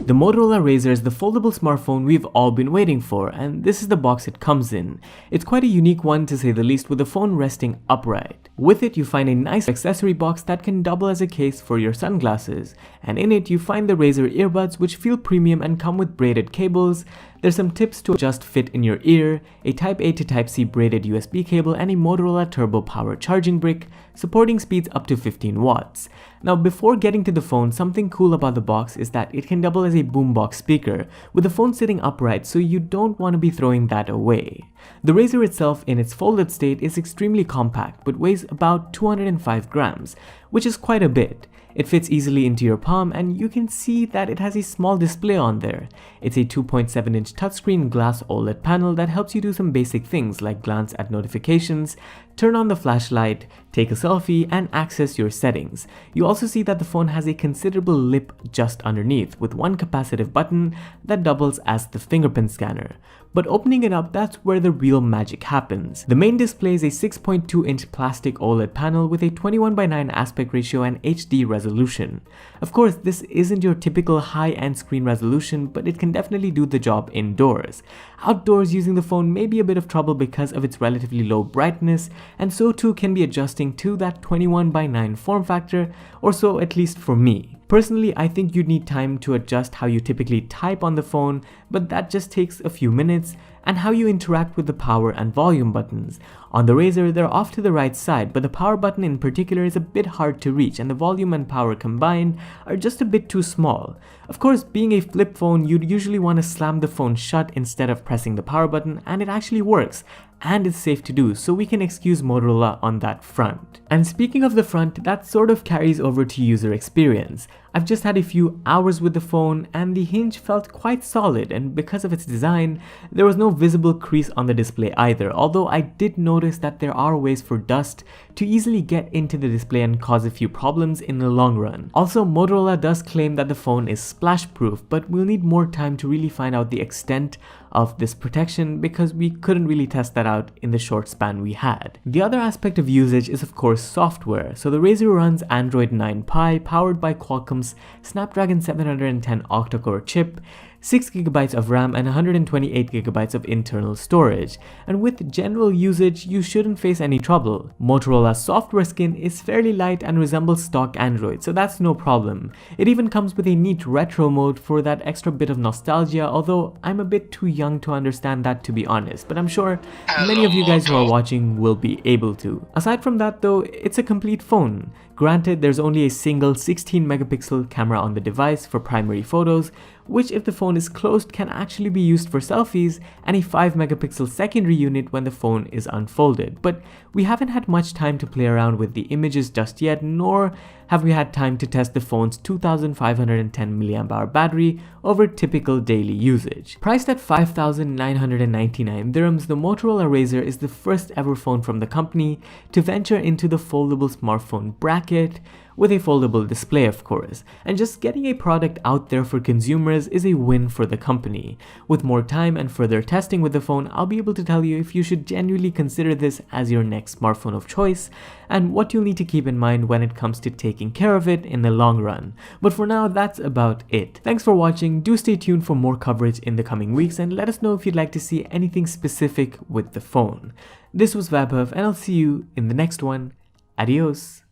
The Motorola RAZR is the foldable smartphone we've all been waiting for, and this is the box it comes in. It's quite a unique one to say the least, with the phone resting upright. With it, you find a nice accessory box that can double as a case for your sunglasses, and in it you find the RAZR earbuds, which feel premium and come with braided cables. There's some tips to adjust fit in your ear, a Type A to Type C braided USB cable, and a Motorola Turbo Power charging brick, supporting speeds up to 15 watts. Now, before getting to the phone, something cool about the box is that it can double as a boombox speaker, with the phone sitting upright, so you don't want to be throwing that away. The RAZR itself in its folded state is extremely compact, but weighs about 205 grams, which is quite a bit. It fits easily into your palm, and you can see that it has a small display on there. It's a 2.7-inch touchscreen glass OLED panel that helps you do some basic things like glance at notifications, turn on the flashlight, take a selfie, and access your settings. You also see that the phone has a considerable lip just underneath, with one capacitive button that doubles as the fingerprint scanner. But opening it up, that's where the real magic happens. The main display is a 6.2-inch plastic OLED panel with a 21:9 aspect ratio and HD resolution. Of course, this isn't your typical high-end screen resolution, but it can definitely do the job indoors. Outdoors, using the phone may be a bit of trouble because of its relatively low brightness, and so too can be adjusting to that 21:9 form factor, or so at least for me. Personally, I think you'd need time to adjust how you typically type on the phone, but that just takes a few minutes, and how you interact with the power and volume buttons. On the RAZR, they're off to the right side, but the power button in particular is a bit hard to reach, and the volume and power combined are just a bit too small. Of course, being a flip phone, you'd usually want to slam the phone shut instead of pressing the power button, and it actually works. And it's safe to do, so we can excuse Motorola on that front. And speaking of the front, that sort of carries over to user experience. I've just had a few hours with the phone, and the hinge felt quite solid, and because of its design, there was no visible crease on the display either, although I did notice that there are ways for dust to easily get into the display and cause a few problems in the long run. Also, Motorola does claim that the phone is splash proof, but we'll need more time to really find out the extent of this protection because we couldn't really test that out in the short span we had. The other aspect of usage is of course software. So the RAZR runs Android 9 Pie, powered by Qualcomm's Snapdragon 710 octa-core chip, 6GB of RAM, and 128GB of internal storage, and with general usage you shouldn't face any trouble. Motorola's software skin is fairly light and resembles stock Android, so that's no problem. It even comes with a neat retro mode for that extra bit of nostalgia, although I'm a bit too young to understand that, to be honest, but I'm sure many of you guys who are watching will be able to. Aside from that though, it's a complete phone. Granted, there's only a single 16-megapixel camera on the device for primary photos, which if the phone is closed can actually be used for selfies, and a 5-megapixel secondary unit when the phone is unfolded. But we haven't had much time to play around with the images just yet, nor have we had time to test the phone's 2510 mAh battery over typical daily usage. Priced at 5,999 dirhams, the Motorola RAZR is the first ever phone from the company to venture into the foldable smartphone bracket, with a foldable display of course, and just getting a product out there for consumers is a win for the company. With more time and further testing with the phone, I'll be able to tell you if you should genuinely consider this as your next smartphone of choice, and what you'll need to keep in mind when it comes to taking care of it in the long run. But for now, that's about it. Thanks for watching, do stay tuned for more coverage in the coming weeks, and let us know if you'd like to see anything specific with the phone. This was Vaibhav, and I'll see you in the next one. Adios.